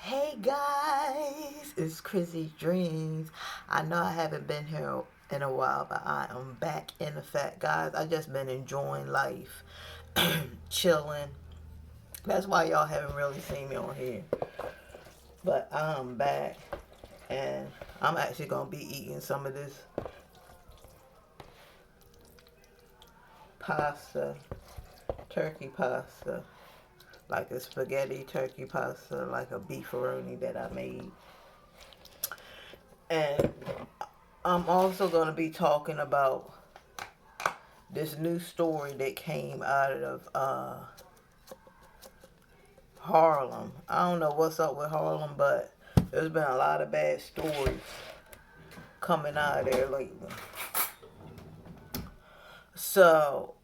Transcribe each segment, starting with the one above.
Hey guys, it's Chrissy's Dreams. I know I haven't been here in a while, but I am back in effect, guys. I just been enjoying life, chilling. That's why y'all haven't really seen me on here. But I'm back, and I'm actually gonna be eating some of this pasta, turkey pasta, like a spaghetti turkey pasta, like a beefaroni that I made. And I'm also going to be talking about this new story that came out of Harlem. I don't know what's up with Harlem, but there's been a lot of bad stories coming out of there lately. So,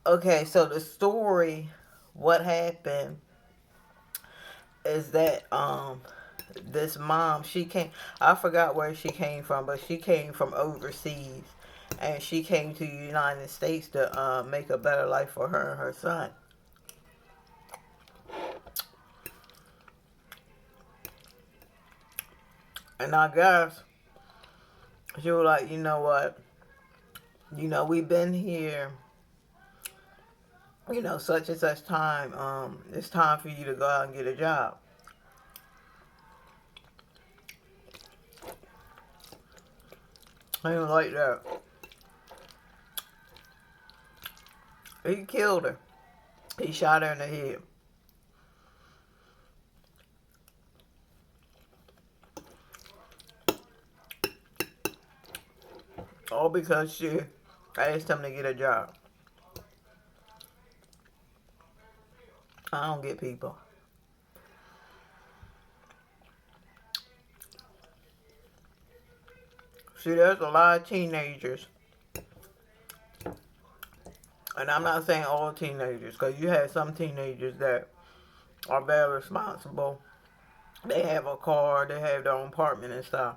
okay, so the story, what happened is that this mom, she came, I forgot where she came from, but she came from overseas, and she came to the United States to make a better life for her and her son. And I guess she was like, you know what, we've been here, such and such time, it's time for you to go out and get a job. He was like that. He killed her. He shot her in the head. All because she asked him to get a job. I don't get people. See, there's a lot of teenagers, and I'm not saying all teenagers, because you have some teenagers that are very responsible. They have a car, they have their own apartment and stuff.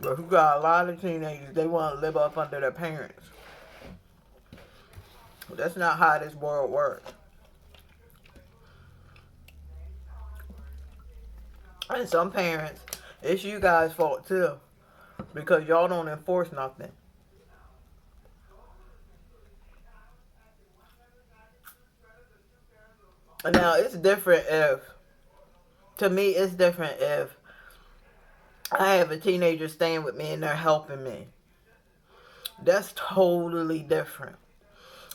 But you got a lot of teenagers, they want to live up under their parents. That's not how this world works. And some parents, it's you guys' fault too, because y'all don't enforce nothing. Now, it's different if, to me, it's different if I have a teenager staying with me and they're helping me. That's totally different.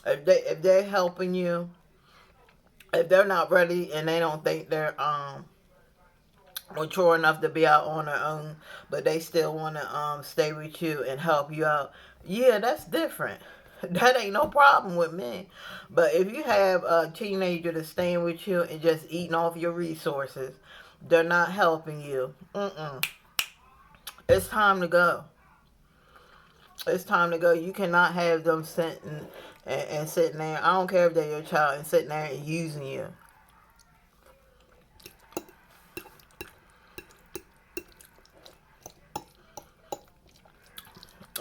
If they're helping you, if they're not ready and they don't think they're mature enough to be out on their own, but they still want to stay with you and help you out, yeah, that's different. That ain't no problem with me. But if you have a teenager that's staying with you and just eating off your resources, they're not helping you. It's time to go. It's time to go. You cannot have them sitting and sitting there. I don't care if they're your child and sitting there and using you.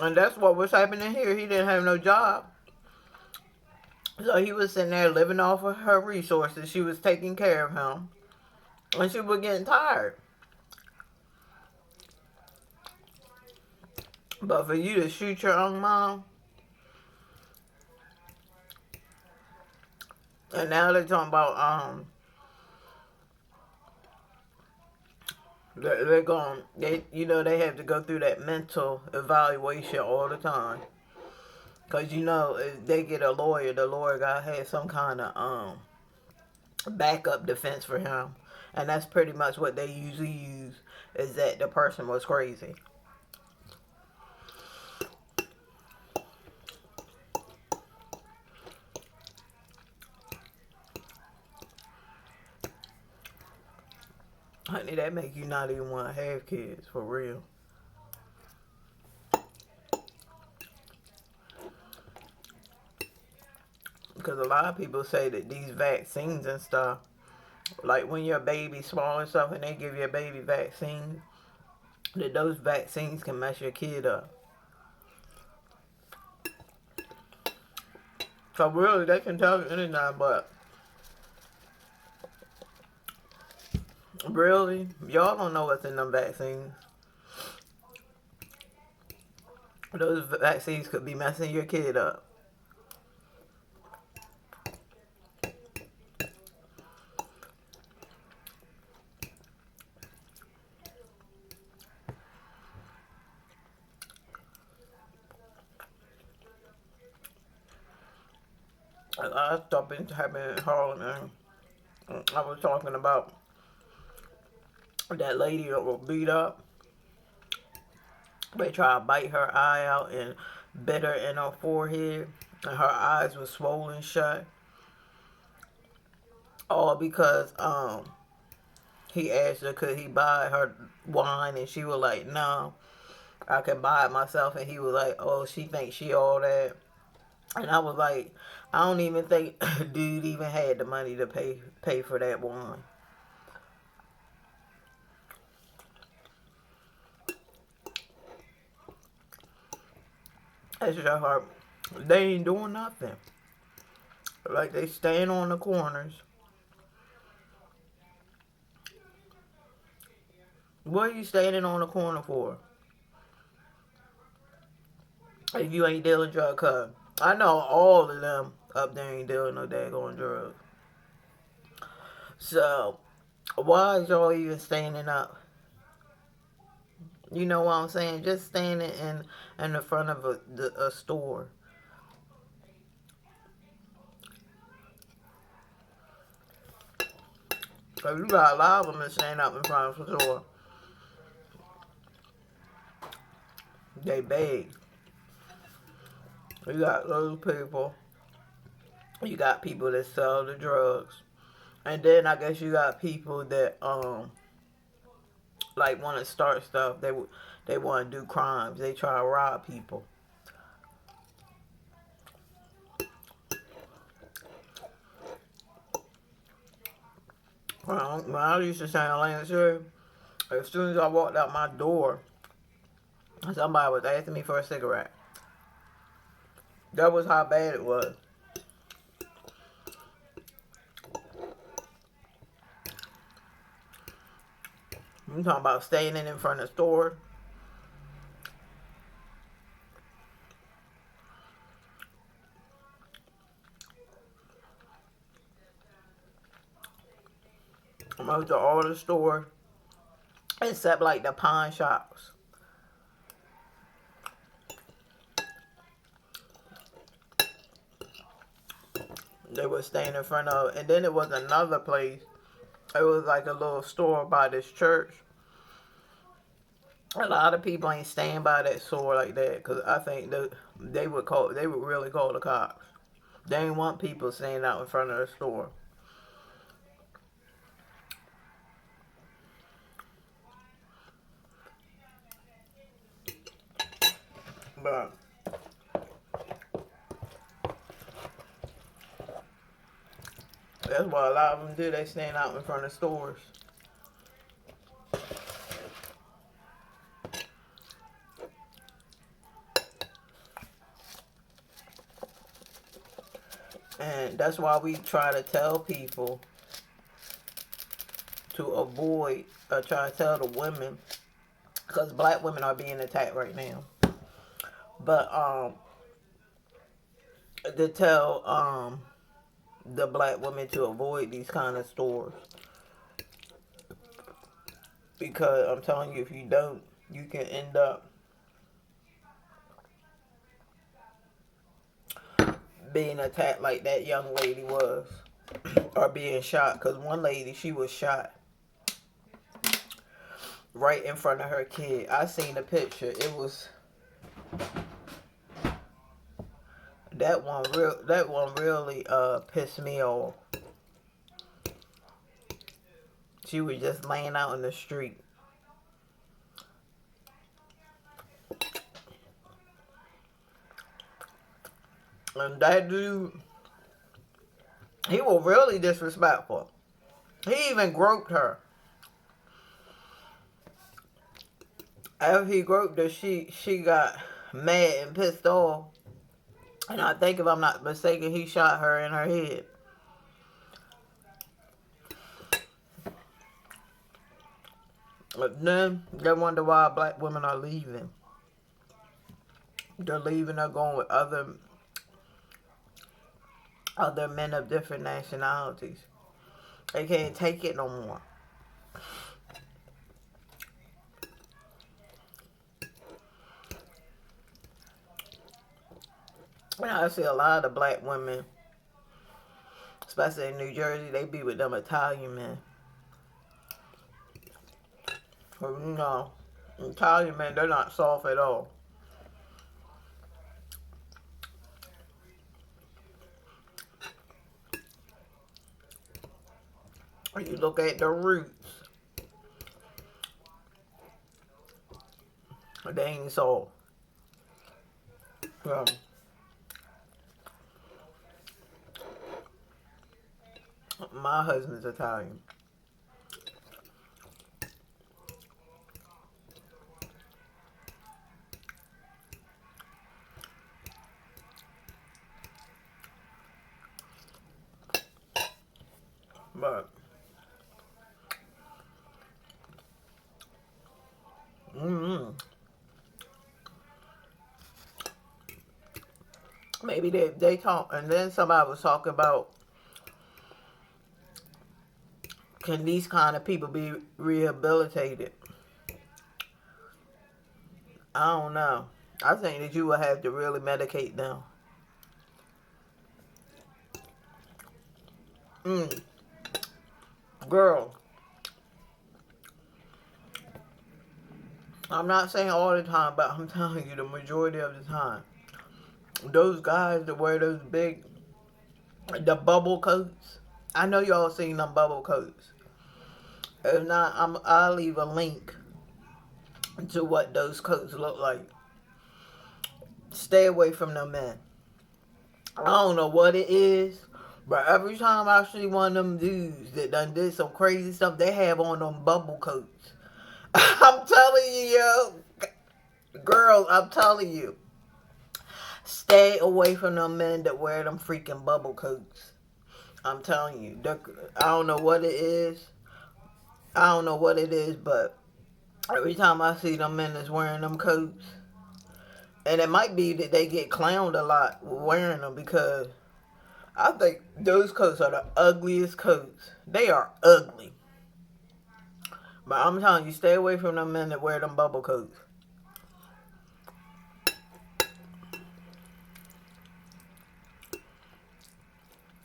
And that's what was happening here. He didn't have no job. So he was sitting there living off of her resources. She was taking care of him. And she was getting tired. But for you to shoot your own mom, and now they're talking about they're going, they have to go through that mental evaluation all the time. Because if they get a lawyer, the lawyer got to have some kind of backup defense for him. And that's pretty much what they usually use, is that the person was crazy. Honey, that make you not even want to have kids, for real. Because a lot of people say that these vaccines and stuff, like when your baby's small and stuff and they give you a baby vaccine, that those vaccines can mess your kid up. So really, they can tell you anything, but Really? Y'all don't know what's in them vaccines. Those vaccines could be messing your kid up. I stopped in happening in Harlem, and I was talking about that lady that was beat up. They tried to bite her eye out and bit her in her forehead, and her eyes were swollen shut. All because he asked her could he buy her wine, and she was like, no, I can buy it myself. And he was like, oh, she thinks she all that. And I was like, I don't even think dude even had the money to pay for that wine. That's just her. They ain't doing nothing. Like, they stand on the corners. What are you standing on the corner for? If you ain't dealing drug, cuz I know all of them up there ain't dealing no daggone drugs. So, why is y'all even standing up? You know what I'm saying? Just standing in the front of a store. Cause you got a lot of them that stand up in front of the store. They beg. You got those people. You got people that sell the drugs. And then I guess you got people that like want to start stuff. They want to do crimes. They try to rob people. When I used to stay in Lancashire, as soon as I walked out my door, somebody was asking me for a cigarette. That was how bad it was. I'm talking about standing in front of the store. Most of all the stores, except like the pawn shops. They would stand in front of, and then it was another place. It was like a little store by this church. A lot of people ain't stand by that store like that because I think they would really call the cops. They ain't want people standing out in front of the store. But that's what a lot of them do. They stand out in front of stores. And that's why we try to tell people to avoid, try to tell the women, because black women are being attacked right now. But to tell the black women to avoid these kind of stores, because I'm telling you, if you don't, you can end up being attacked like that young lady was, or being shot. Because one lady, she was shot right in front of her kid. I seen the picture. It was that one. That one really pissed me off. She was just laying out in the street. And that dude, he was really disrespectful. He even groped her. After he groped her, she got mad and pissed off. And I think, if I'm not mistaken, he shot her in her head. But then they wonder why black women are leaving. They're leaving, they're going with other men of different nationalities. They can't take it no more. And I see a lot of black women, especially in New Jersey, they be with them Italian men. Well, you know, Italian men, they're not soft at all. When you look at the roots, they ain't soft. So, my husband's Italian. But, mm-hmm. Maybe they talk, and then somebody was talking about, can these kind of people be rehabilitated? I don't know. I think that you would have to really medicate them. Mm. Girl, I'm not saying all the time, but I'm telling you the majority of the time. Those guys that wear those big, the bubble coats. I know y'all seen them bubble coats. If not, I'll leave a link to what those coats look like. Stay away from them men. I don't know what it is, but every time I see one of them dudes that done did some crazy stuff, they have on them bubble coats. I'm telling you, yo. Girls, I'm telling you. Stay away from them men that wear them freaking bubble coats. I'm telling you. I don't know what it is. I don't know what it is, but every time I see them men that's wearing them coats, and it might be that they get clowned a lot wearing them, because I think those coats are the ugliest coats. They are ugly. But I'm telling you, stay away from them men that wear them bubble coats.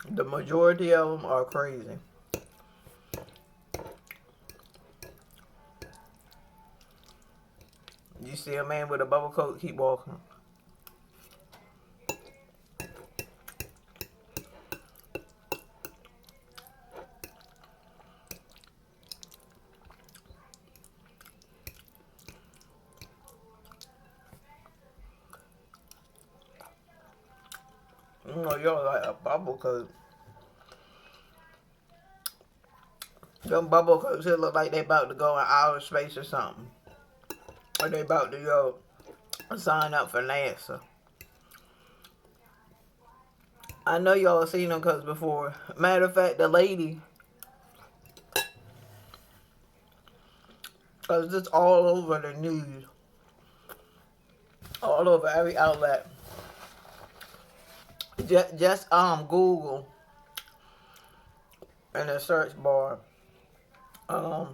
The majority of them are crazy. You see a man with a bubble coat, keep walking. You know, you're like a bubble coat. Them bubble coats, it look like they about to go in outer space or something. Or they about to go sign up for NASA. I know y'all seen them coats before. Matter of fact, the lady, cause it's all over the news, all over every outlet. Just Google in the search bar, um,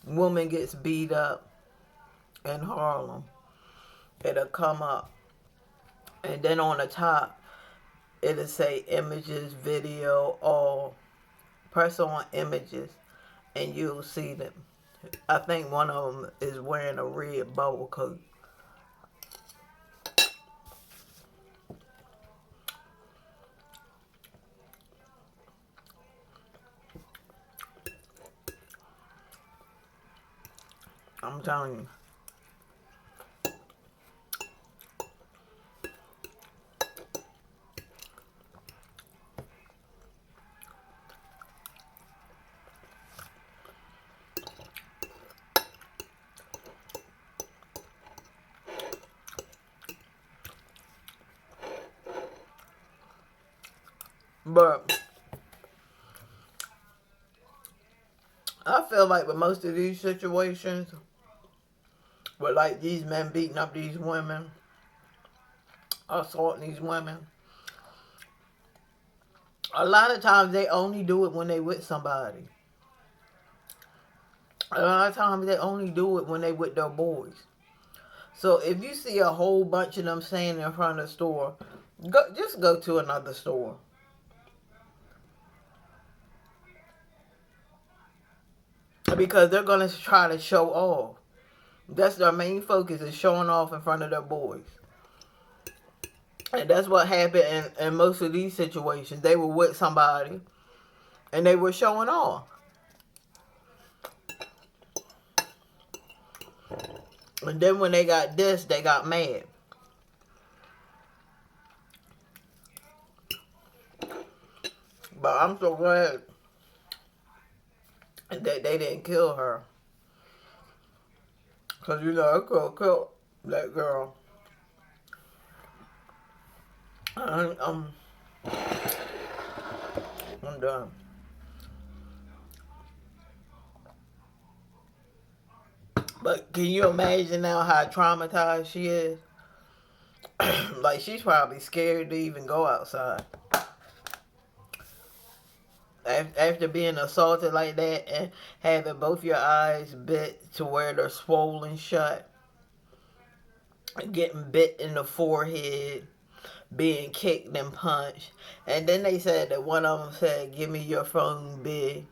woman gets beat up in Harlem. It'll come up, and then on the top, it'll say images, video, all. Press on images, and you'll see them. I think one of them is wearing a red bubble coat. I'm telling you. But I feel like with most of these situations, with like these men beating up these women, assaulting these women, a lot of times they only do it when they with somebody. A lot of times they only do it when they with their boys. So if you see a whole bunch of them standing in front of the store, just go to another store. Because they're going to try to show off. That's their main focus, is showing off in front of their boys. And that's what happened in most of these situations. They were with somebody and they were showing off. And then when they got this, they got mad. But I'm so glad that they didn't kill her. Because, you know, I could have killed that girl. I'm done. But can you imagine now how traumatized she is? Like, she's probably scared to even go outside. After being assaulted like that and having both your eyes bit to where they're swollen shut, getting bit in the forehead, being kicked and punched. And then they said that one of them said, "Give me your phone, B,"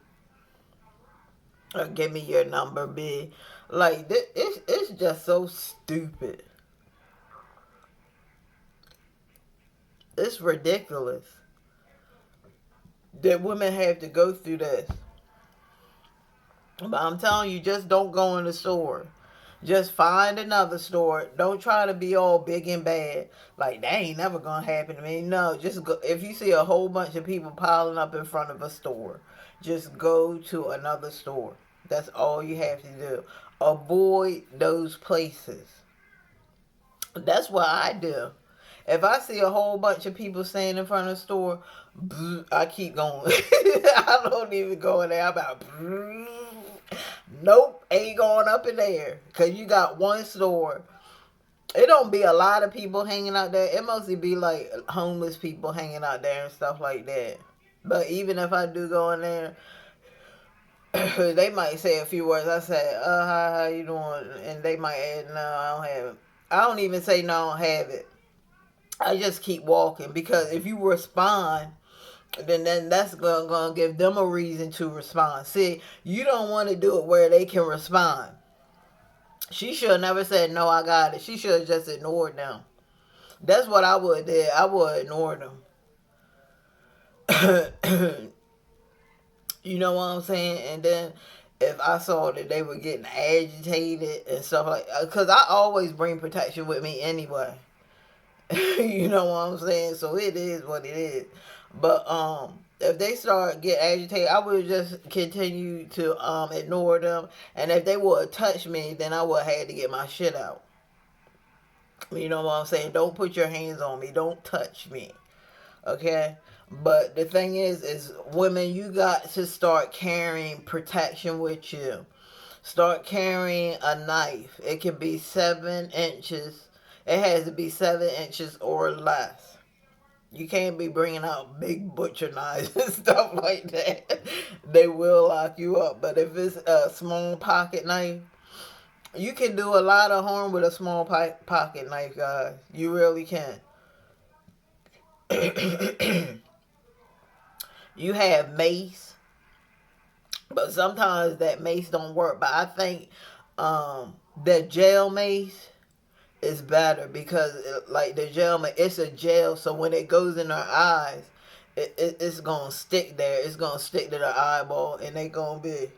or "Give me your number, B." Like, it's just so stupid. It's ridiculous that women have to go through this. But I'm telling you, just don't go in the store. Just find another store. Don't try to be all big and bad. Like, that ain't never gonna happen to me. No, just go. If you see a whole bunch of people piling up in front of a store, just go to another store. That's all you have to do. Avoid those places. That's what I do. If I see a whole bunch of people standing in front of the store, I keep going. I don't even go in there. I'm about, nope, ain't going up in there. Because you got one store. It don't be a lot of people hanging out there. It mostly be like homeless people hanging out there and stuff like that. But even if I do go in there, they might say a few words. I say, hi, how you doing? And they might add, no, I don't have it. I don't even say, no, I don't have it. I just keep walking, because if you respond, then that's gonna give them a reason to respond. See, you don't want to do it where they can respond. She should have never said, no, I got it. She should have just ignored them. That's what I would have did. I would have ignored them. You know what I'm saying? And then if I saw that they were getting agitated and stuff like, because I always bring protection with me anyway. You know what I'm saying? So it is what it is. But if they start get agitated, I would just continue to ignore them. And if they would touch me, then I would have to get my shit out. You know what I'm saying? Don't put your hands on me. Don't touch me. Okay? But the thing is women, you got to start carrying protection with you. Start carrying a knife. It can be 7 inches. It has to be 7 inches or less. You can't be bringing out big butcher knives and stuff like that. They will lock you up. But if it's a small pocket knife, you can do a lot of harm with a small pocket knife, guys. You really can. You have mace, but sometimes that mace don't work. But I think that gel mace is better, because like the gel mace, it's a gel, so when it goes in our eyes, it's gonna stick there. It's gonna stick to the eyeball, and they gonna be.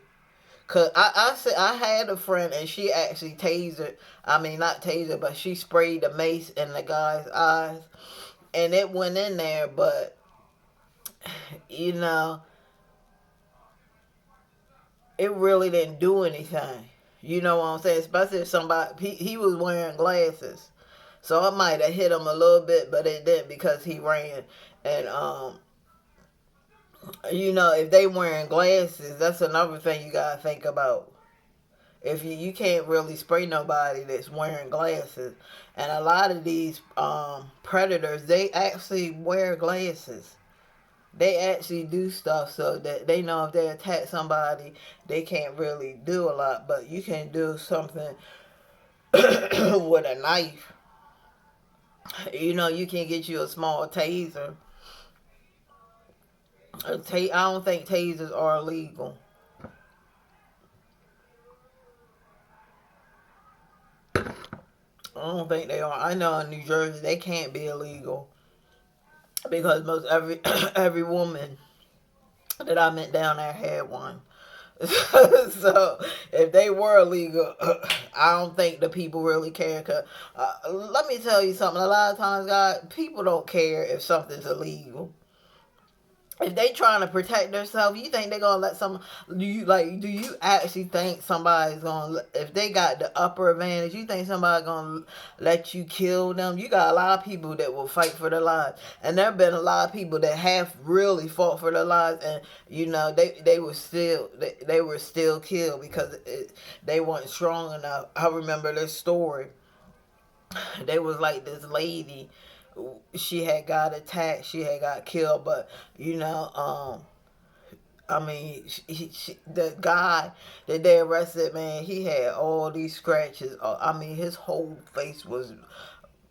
Cause I had a friend, and she actually tasered. I mean, not tasered, but she sprayed the mace in the guy's eyes, and it went in there. But you know, it really didn't do anything. You know what I'm saying? Especially if somebody, he was wearing glasses. So it might have hit him a little bit, but it didn't, because he ran. And If they wearing glasses, that's another thing you gotta think about. If you can't really spray nobody that's wearing glasses, and a lot of these predators, they actually wear glasses. They actually do stuff so that they know if they attack somebody, they can't really do a lot, but you can do something with a knife. You can get you a small taser. I don't think tasers are illegal. I don't think they are. I know in New Jersey they can't be illegal because most every every woman that I met down there had one. So if they were illegal, I don't think the people really care. Cause let me tell you something. A lot of times, God, people don't care if something's illegal. If they trying to protect themselves, you think they gonna let some? Do you actually think somebody's gonna, if they got the upper advantage? You think somebody gonna let you kill them? You got a lot of people that will fight for their lives, and there have been a lot of people that have really fought for their lives, and they were still killed because they weren't strong enough. I remember this story. They was like this lady, she had got attacked, she had got killed, but you know um I mean, the guy that they arrested, man, he had all these scratches. I mean, his whole face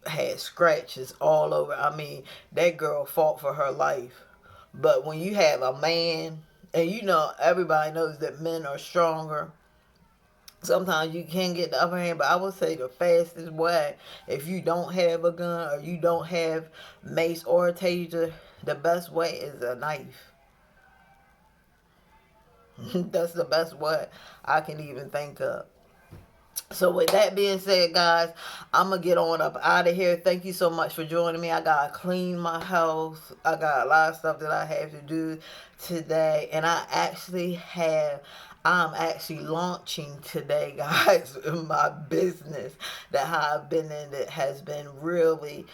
had scratches all over. I mean, that girl fought for her life. But when you have a man, and everybody knows that men are stronger, sometimes you can get the upper hand, but I would say the fastest way, if you don't have a gun or you don't have mace or a taser, the best way is a knife. That's the best way I can even think of. So with that being said, guys, I'm going to get on up out of here. Thank you so much for joining me. I got to clean my house. I got a lot of stuff that I have to do today. And I'm actually launching today, guys, my business that I've been in that has been really,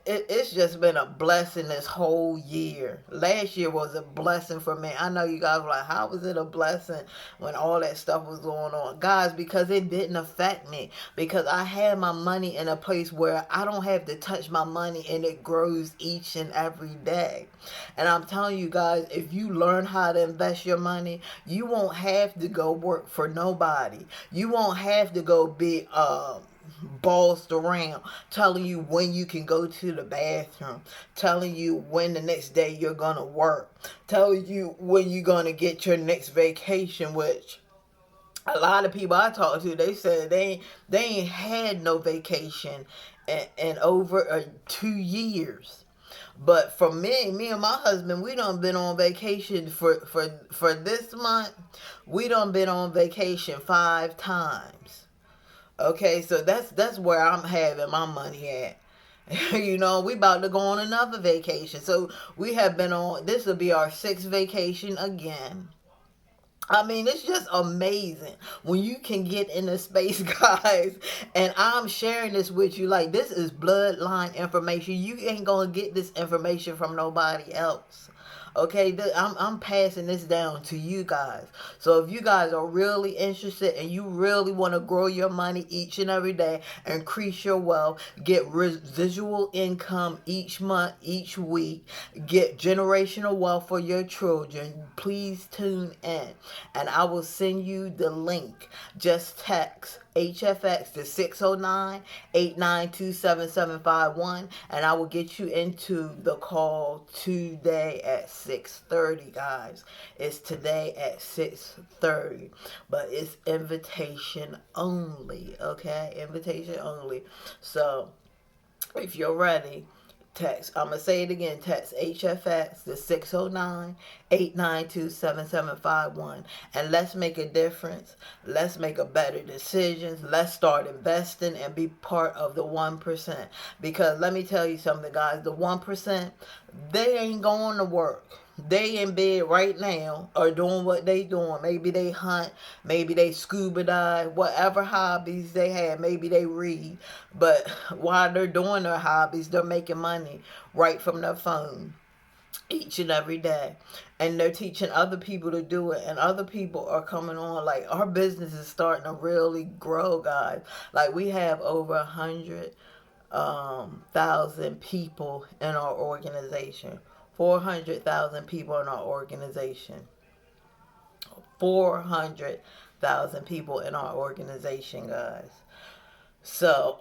it's just been a blessing this whole year. Last year was a blessing for me. I know you guys were like, how was it a blessing when all that stuff was going on? Guys, because it didn't affect me. Because I had my money in a place where I don't have to touch my money and it grows each and every day. And I'm telling you guys, if you learn how to invest your money, you won't have to go work for nobody. You won't have to go be bossed around, telling you when you can go to the bathroom, telling you when the next day you're gonna work, telling you when you're gonna get your next vacation, which a lot of people I talked to, they said they ain't had no vacation in over 2 years. But for me and my husband, we done been on vacation for this month. We done been on vacation 5 times. Okay, so that's where I'm having my money at. We about to go on another vacation. So we have been on, this will be our sixth vacation again. I mean, it's just amazing when you can get in the space, guys. And I'm sharing this with you. Like, this is bloodline information. You ain't going to get this information from nobody else. Okay, I'm passing this down to you guys. So if you guys are really interested and you really want to grow your money each and every day, increase your wealth, get residual income each month, each week, get generational wealth for your children, please tune in and I will send you the link. Just text HFX to 609-892-7751 and I will get you into the call today at 6:30, guys. It's today at 6:30, but it's invitation only, okay? Invitation only. So if you're ready, I'm going to say it again. Text HFX to 609-892-7751. And let's make a difference. Let's make a better decisions. Let's start investing and be part of the 1%. Because let me tell you something, guys. The 1%, they ain't going to work. They in bed right now or doing what they doing. Maybe they hunt, maybe they scuba dive, whatever hobbies they have. Maybe they read. But while they're doing their hobbies, they're making money right from their phone. each and every day, and they're teaching other people to do it, and other people are coming on. Like, our business is starting to really grow, guys. Like, we have over 100,000 people in our organization. 400,000 people in our organization. 400,000 people in our organization, guys. So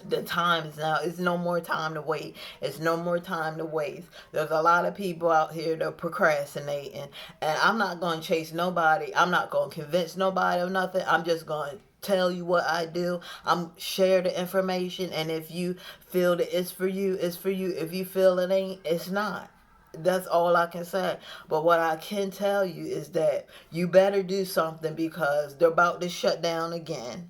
the time is now. It's no more time to wait. It's no more time to waste. There's a lot of people out here that are procrastinating, and I'm not going to chase nobody. I'm not going to convince nobody of nothing. I'm just going to tell you what I do. I'm share the information, and if you feel that it's for you, it's for you. If you feel it ain't, it's not. That's all I can say. But what I can tell you is that you better do something, because they're about to shut down again,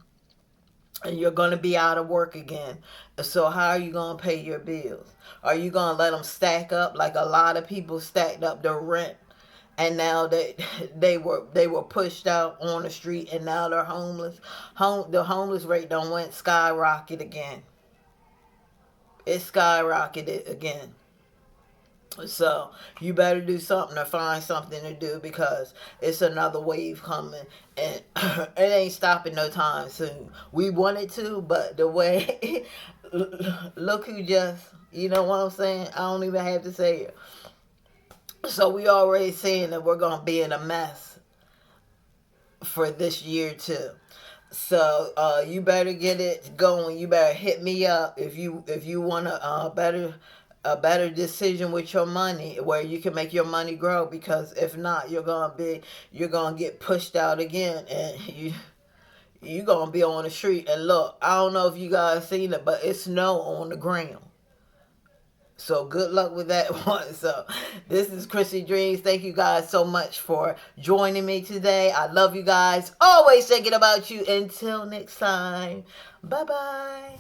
and you're going to be out of work again. So how are you going to pay your bills? Are you going to let them stack up like a lot of people stacked up their rent, and now they were pushed out on the street, and now they're homeless? The homeless rate done went skyrocket again. It skyrocketed again. So you better do something to find something to do, because it's another wave coming, and it ain't stopping no time soon. We wanted to, but the way look who just, you know what I'm saying? I don't even have to say it. So we already saying that we're gonna be in a mess for this year too. So you better get it going. You better hit me up if you want a better decision with your money, where you can make your money grow. Because if not, you're gonna get pushed out again, and you're gonna be on the street. And look, I don't know if you guys seen it, but it's snow on the ground. So good luck with that one. So this is Chrissy Dreams. Thank you guys so much for joining me today. I love you guys. Always thinking about you. Until next time. Bye-bye.